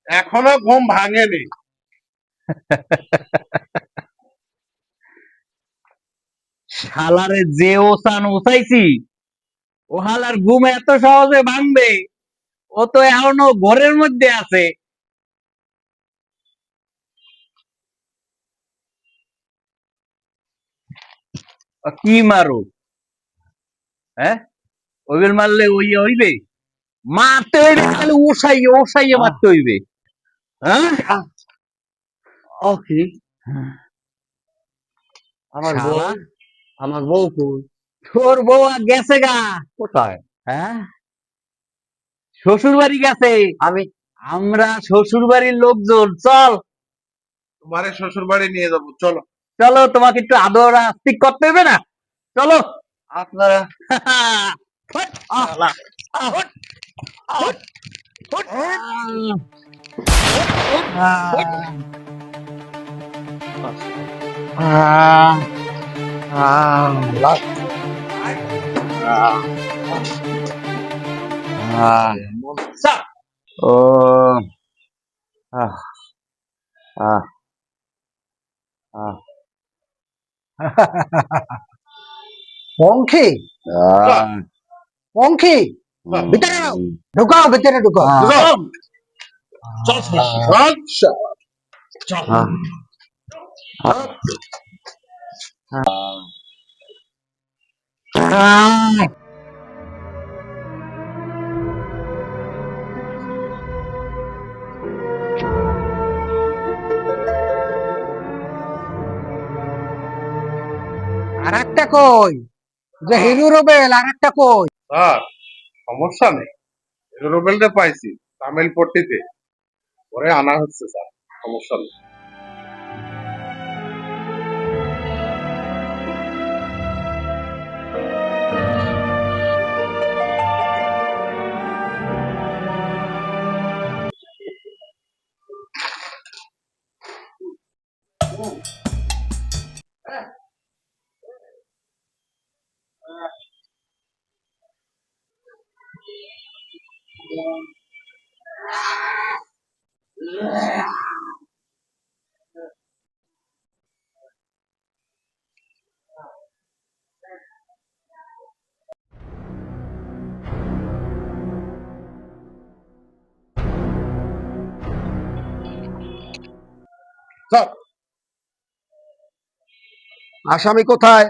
এখনো ঘুম ভাঙেনি। শালারে যে ওসান ওসাইছি ও হালার ঘুম এত সহজে ভাঙবে? ও তো এখনো ঘরের মধ্যে আছে। কি মারো? হ্যাঁ, ওইবেল মারলে ওই হইবে? মারতে হইবে তাহলে ওসাইয়ে ওসাইয়ে মারতে হইবে। হ্যাঁ, ওকে আমার বউ শালা আমার বউ কই? তোর বউ আর গেছে গা। কোথায়? হ্যাঁ, শ্বশুর বাড়ি গেছে। আমি আমরা শ্বশুর বাড়ির লোকজন, চল তোমারে শ্বশুর বাড়ি নিয়ে যাবো, চলো। চলো, তোমাকে একটু আদর আস্তিক করতে হবে না? চলো। আপনারা হুট, আহ শালা, আহ হুট, আহ হুট, হুট, হুট। আহ আহ আহ চল। ও আহ আহ আহ পঙ্খী আহ পঙ্খী ভিতরে নাও, ঢুকাও ভিতরে ঢুকাও। চল, চল, চল, চল। আর একটা কই, যে হিরো রোবেল আর একটা কই? স্যার, সমস্যা নেই, রুবেলটা পাইছি তামিল পট্টিতে, পরে আনা হচ্ছে স্যার, সমস্যা নেই। স্যার, আসামি কোথায়?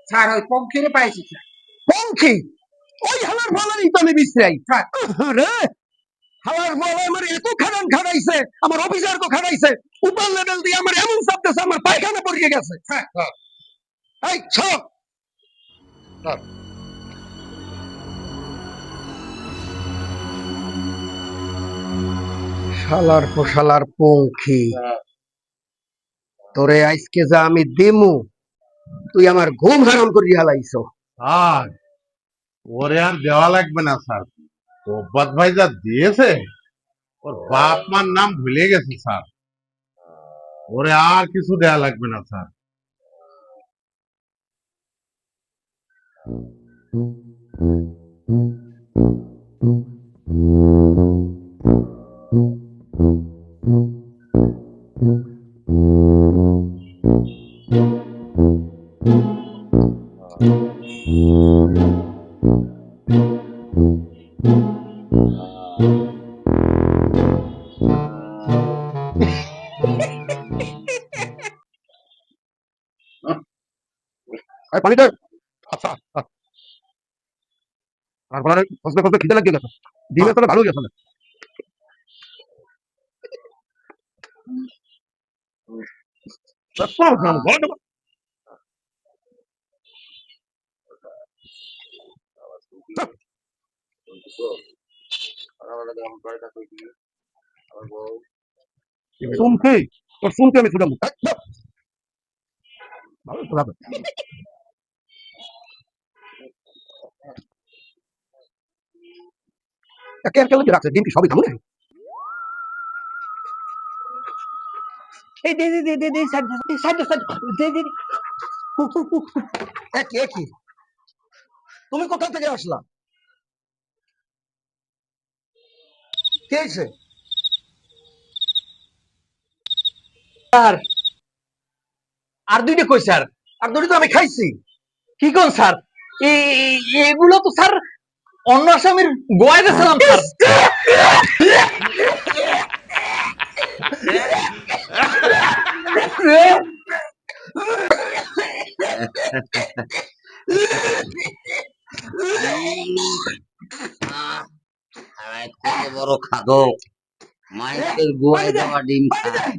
স্যার ওই পঙ্খিরে পাইছি স্যার। পঙ্খী? ওই হালার ফালারই তো আমি বিশ্রাই। রে হালার বলে আমার এত খারান খারাইছে, আমার অফিসার কো খারাইছে, উপর লেভেল দিয়ে আমার এমন চাপতেছে আমার পায়খানা পড়িয়ে গেছে। স্যার, স্যার, এই সব স্যার, শালার পোশালার পঙ্খী, স্যার, তোরে আজকে যা আমি দিমু, তুই আমার ঘুম হারাম করিয়া হালাইছ। স্যার, ওরে আর দেওয়া লাগবে না স্যার, তোব্বাত ভাই যা দিয়েছে, ওর বাপ মার নাম ভুলে গেছে স্যার, ওরে আর কিছু দেয়া লাগবে না স্যার। পানি দে। আচ্ছা আর বলার ফসলে ফসলে খিদে লাগিয়ে গেছে, ডিমের তলে ভালো গেছে। শুনছি তোর শুনতে আমি ছুটাবো। ভালো ছুটাবে। একে একে লোকে রাখছে, ডিম কি সবই খামু না? এই দে দে দে দে দে স্যার স্যার স্যার দে দে দে। একই একই। তুমি কোথা থেকে আসলা? কে হয়েছে? স্যার আর দুইটা কই স্যার? আর দুইটা তো আমি খাইছি। কি কোন স্যার? এগুলো তো স্যার অন্য আসামির গোয়ায় গেছিলাম স্যার। হারাই কত বড় খাদক, মাইকের গোয়ায় দেওয়া ডিম খায়।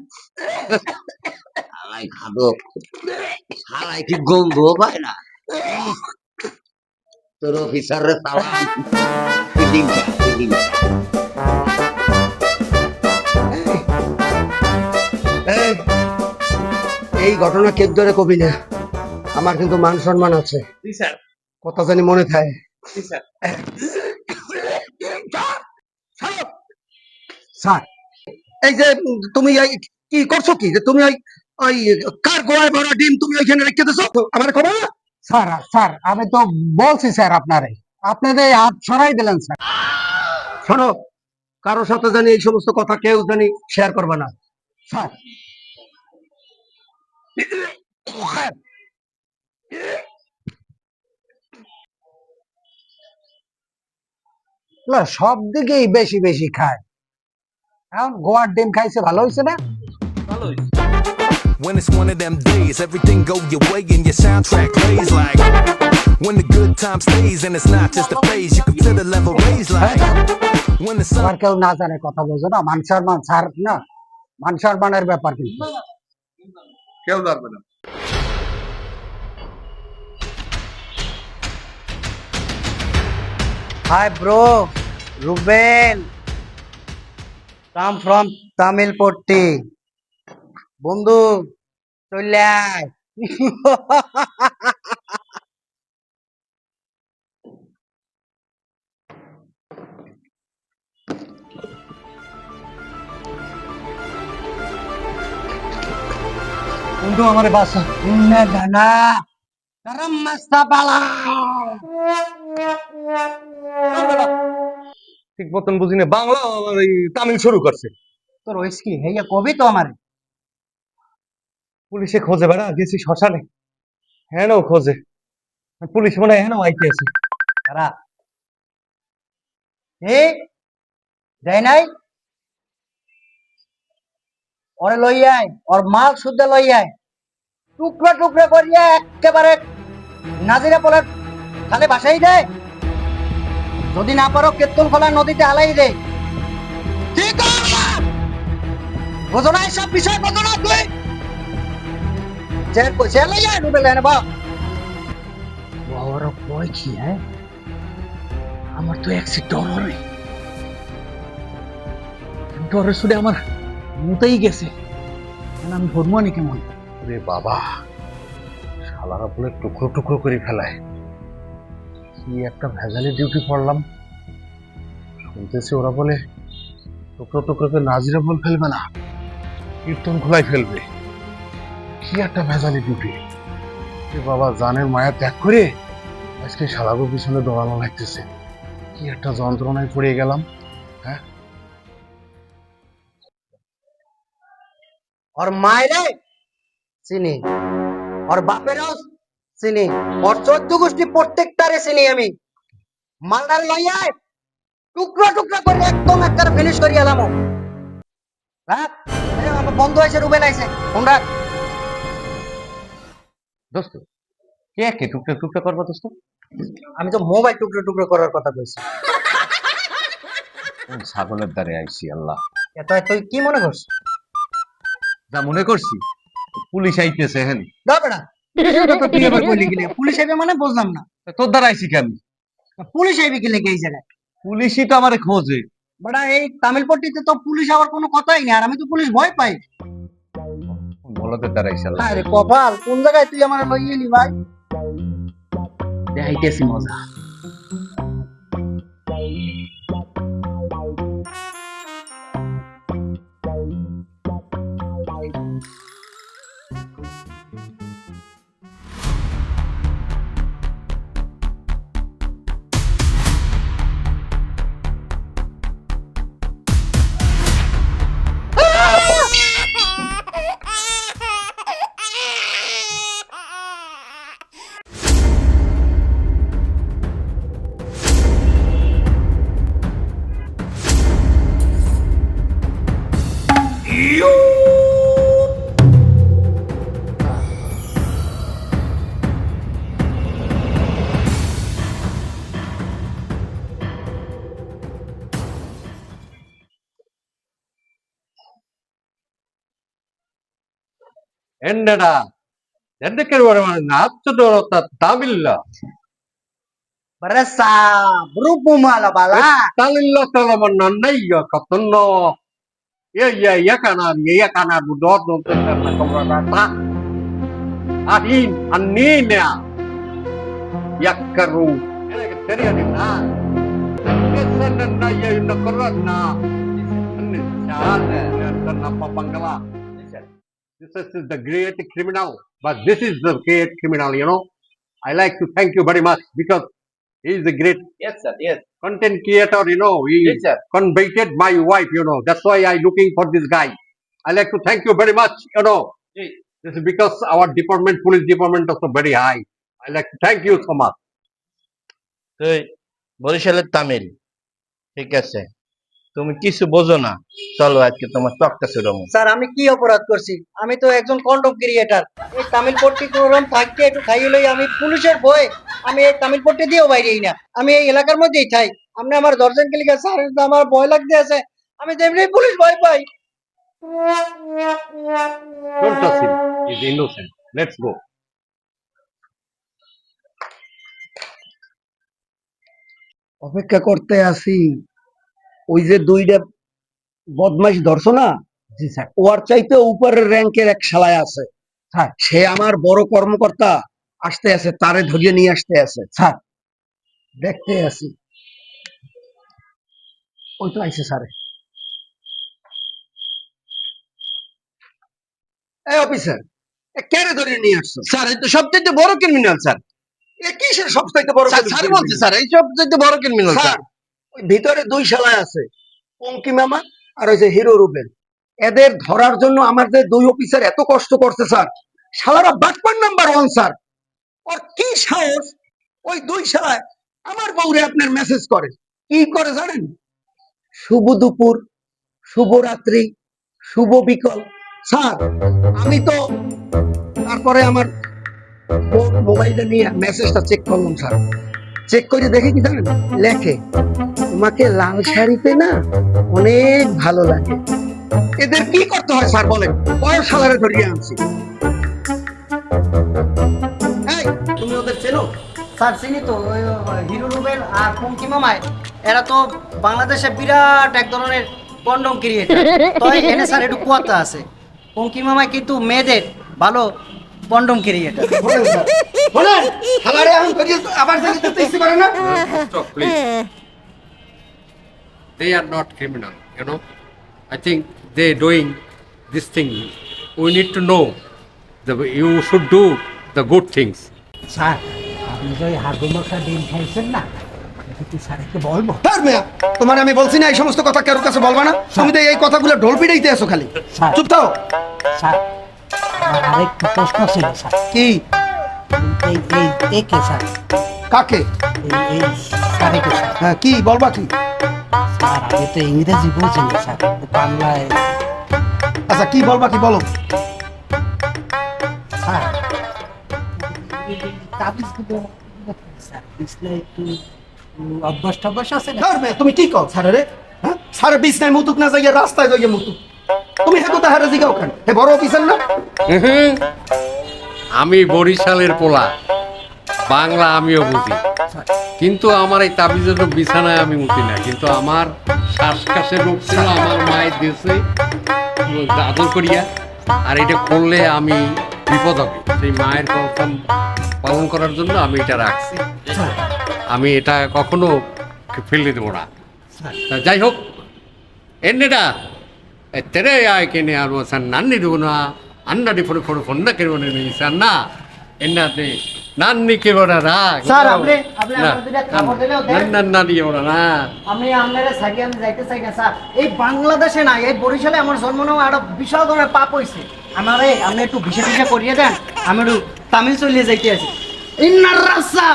হারাই খাদক, হারাই কি গন্ধ পায় না? তোর অফিসারের সালাম, তুই ডিম খা, তুই ডিম খা। এই, এই ঘটনা কেক ধরে কবি না, আমার কিন্তু মান সম্মান আছে। জি স্যার, কথা জানি মনে থাকে। জি স্যার। স্যার এই যে তুমি কি করছো, কি যে তুমি ওই ওই কার গোয়ায় ভরা ডিম তুমি ওইখানে রেখে দিছো আমার খবর না? স্যার স্যার আমি তো বলছি স্যার আপনারে, আপনাদের হাত সরাই দিলেন স্যার। শোনো, কারোর সাথে জানি এই সমস্ত কথা কেউ জানি শেয়ার করবে না স্যার। সব দিকেই বেশি বেশি খায়, এখন গোয়ার ডিম খাইছে, ভালো হয়েছে না? When it's one of them days, everything go your way and your soundtrack plays like. When the good time stays and it's not just a phase, you can feel the level raise like. When the sun আর কেউ না জানে কথা বলছো না, মান সম্মান ছাড় না, মান সম্মানের ব্যাপার কিন্তু। কেউ জানবে না। Hi bro, Ruben. Come from Tamil Potti. বন্ধু চলে আয়। বন্ধু আমার বাসা না গানা গরম মস্তা বালা। ঠিক মতন বুঝি না, বাংলা আর এই তামিল শুরু করছে। তোর ওইস কি হেয়া কবি তো আমার। পুলিশে খোঁজে বেড়া, গেছি শ্মশানে, হ্যাঁ খোঁজে, পুলিশ মনে হয় হ্যাঁ আইতে আছে। তারা এ যাই নাই, ওরে লই আয়, ওর মাল শুদ্ধ লই আয়, টুকরা টুকরা করিয়া একেবারে নাজিরা পলার খালে বাসাই দেয়। যদি না পারো কেতন খোলা নদীতে হালাই দে। ঠিক বোঝো না এসব বিষয়, বোঝো না তুই? জেল কই জেল লই আয় রুবেল এনে বাপ। বড় কই কি হ্যাঁ, আমার তো এক সিট ডর রে, ডরে শুনে আমার মুতেই গেছে, আমি ধর্ম নি কেমন। রে বাবা, শালারা বলে টুকরো টুকরো করে ফেলায়। কি একটা ভেজালি ডিউটি পড়লাম। শুনতেছি ওরা বলে টুকরো টুকরো করে নাজিরা বল ফেলবে না, কীর্তন খোলাই ফেলবে। কি একটা ভেজালি ডিউটি। বাবা জানের মায়া ত্যাগ করে আজকে শালাগো পিছনে দৌড়ানো লাগতেছে। কি একটা যন্ত্রণায় পড়ে গেলাম। হ্যাঁ, ওর মায়েরে চিনি, ওর বাপেরও চিনি, ওর 14 গোষ্ঠী প্রত্যেকটারে চিনি আমি। মালদার লইয়ায় টুকরা টুকরা করে একদম একটা ফিনিশ করি এলাম। হ্যাঁ আমার বন্ধু হয়েছে, রুবেল আইছে, তোমরা দোস্ত কে কে টুকরা টুকরা করবো দোস্ত? আমি তো মোবাইল টুকরো টুকরো করার কথা কইছি। ছাগলের দ্বারে আইছি আল্লাহ। এত তুই কি মনে করছিস? যা মনে করছি, পুলিশ আইতেছে। হ্যাঁ দাও বেটা, বিষয়টা তো তুই এবার কইলি গেলে, পুলিশ আইবে মানে বুঝলাম না। তোর দ্বারা আইছি কেন? পুলিশ আইবে কি লেগে এই জায়গায়? পুলিশই তো আমারে খোঁজে। বেটা এই তামিলপট্টিতে তো পুলিশ আবার কোনো কথাই নেই, আর আমি তো পুলিশ ভয় পাই। বলদের দ্বারা আইছি আল্লাহ। আরে কপাল, কোন জায়গায় তুই আমার লই এলি ভাই? দেখাইতেছি মজা। എന്നടാ എന്തൊക്കെ നാച്ചുറ തമിഴില്ല Berasa berhubung malah bala. തമിഴില്ല നന്നയ്യ കത്തുന്നോ ya karena budot untuk keberatan ahin anina yakaru தெரியாதுன்னா ya இந்த corona apa bangala this is the great criminal but this is the great criminal I like to thank you very much because he is a great Yes sir, yes. content creator, he Yes, sir. convicted my wife, that's why I looking for this guy. I like to thank you very much, Yes. this is because our department, police department also very high. I like to thank you so much. তুই বরিশালের তামিল ঠিক আছে তুমি কিছু বোঝো না চলো আজকে তোমার চকটা ছুড়ামু স্যার আমি কি অপরাধ করছি আমি তো একজন কন্টেন্ট ক্রিয়েটর এই তামিল পট্টি প্রোগ্রাম থাকতে একটু খাইয়ে লই আমি পুলিশের ভয়ে আমি এই তামিল পট্টি দিয়েও বাইরেই না আমি এই এলাকার মধ্যেই থাই আপনি আমার দর্শন কে লিখা স্যার আমার ভয় লাগতে আছে আমি যেমনি পুলিশ ভয় পাই Don't trust him. He's innocent. Let's go. অপেক্ষা করতে আসি ওই যে দুইটা বদমাইশ ধরছো না জি স্যার ওর চাইতে উপরের র্যাঙ্কের এক শালায় আছে স্যার সে আমার বড় কর্মকর্তা আসতে আছে তারে ধরিয়ে নিয়ে আসতে আছে স্যার দেখতে আসি ওই তো আইছে স্যারে এই অফিসার কেন ধরিয়ে নিয়ে আসছো স্যার এই তো সবচেয়ে বড় ক্রিমিনাল স্যার এ কিসের সবচাইতে বড় স্যার বলছি স্যার এই সবচেয়ে বড় ক্রিমিনাল স্যার স্যার ওই ভিতরে দুই শালায় আছে পঙ্কি মামা আর ওই যে হিরো রুবেল এদের ধরার জন্য আমার যে দুই অফিসার এত কষ্ট করছে স্যার শালারা বাটপার নাম্বার 1 স্যার ওর কি সাহস ওই দুই শালায় আমার বউরে আপনার মেসেজ করে কি করে জানেন শুভ দুপুর শুভ রাত্রি শুভ বিকল স্যার আমি তো তারপরে আমার মোবাইলটা নিয়ে মেসেজটা চেক করলাম স্যার চেক করে দেখে কি জানেন লেখে তোমাকে লাল শাড়িতে না অনেক ভালো লাগে এদের কি করতে হয় স্যার বলেন বয়স সালারে ধরিয়ে আনছি এই তুমি ওদের চেনো স্যার চিনি তো ওই হিরো রুবেল আর পঙ্কি মামায় এরা তো বাংলাদেশে বিরাট এক ধরনের কন্ডম ক্রিয়েটর তো এনে স্যার একটু কুয়াতা আছে পঙ্কি মামায় কিন্তু মেয়েদের ভালো কন্ডম ক্রিয়েটর বলেন সালারে এখন ধরিয়ে আবার দেখতে ইচ্ছে করে না Stop, please. They are not criminal, I think they doing this thing. We need to know. You should do the good things. Sir আপনি যে হাড়গোমাখা ডিম খাইছেন না এটা কি স্যারকে বলবো ধর মিয়া তোমার আমি বলছি না এই সমস্ত কথা কারো কাছে বলবা না তুমি তো এই কথাগুলো ঢোল পিটাইতে আছো খালি স্যার। চুপ থাও স্যার আমার আরেকটা প্রশ্ন ছিল স্যার কি এই একে স্যার কাকে এই স্যারকে স্যার হ্যাঁ কি বলবা কি স্যার আগে তো ইংরেজি বুঝেন না স্যার বাংলায় আচ্ছা কি বলবা কি বলো স্যার তাবিজগুলো স্যার বুঝলে একটু অভ্যাস টভ্যাস আছে না ধর মিয়া তুমি কি কও স্যার রে হ্যাঁ স্যার বিছনায় মুতুক না যাইয়া রাস্তায় যাইয়া মুতুক তুমি হে কথা হারে জিগাও কেন হে বড় অফিসার না আমি বরিশালের পোলা বাংলা আমিও বুঝি কিন্তু আমার এই তাবিজের বিছানায় আমি মুতি না কিন্তু আমার শ্বাসকাশের রোগ ছিল আমার মায়ের দেশে আদর করিয়া আর এটা করলে আমি বিপদ হবে সেই মায়ের কথা পালন করার জন্য আমি এটা রাখছি আমি এটা কখনো ফেলে দেবো না তা যাই হোক என்னடா திரையாய்க்கினே ஆர்வம் நன்னி இதுனா அன்னடி பொண்ணு பொண்ணு பொண்ணை கிருவனு சன்னா என்னது நன்னி கிருவனரா স্যার আপনি আমাদের খবর দিলেও দেন நன்னி கிருவனா আমি আপনারা সাইডে আমি যাইতে চাই না স্যার এই বাংলাদেশে না এই বরিশালে আমার জন্ম নেওয়া একটা বিশাল ধরনের পাপ হইছে আমারে আপনি একটু ভিসা টিসা করিয়ে দেন আমি একটু তামিল চলিয়ে যাইতে আছি ইন্নার রাসা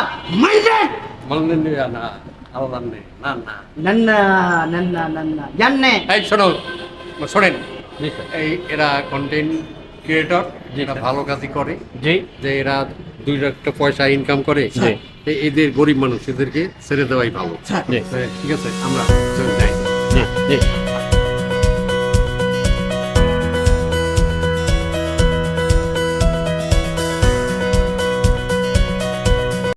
মাইরেন মলনি না আলাদানে না না নন্না নন্না নন্না জান্নে এই শোনো শোনেন জি স্যার এই এরা কন্টেন্ট ক্রিয়েটর জি, এরা স্যার। ভালো কাজই করে, জি যে এরা 2 একটা পয়সা ইনকাম করে, জি। তো এদের গরিব মানুষ এদেরকে ছেড়ে দেওয়াই ভালো। জি তো ঠিক আছে, আমরা চলে যাই। জি জি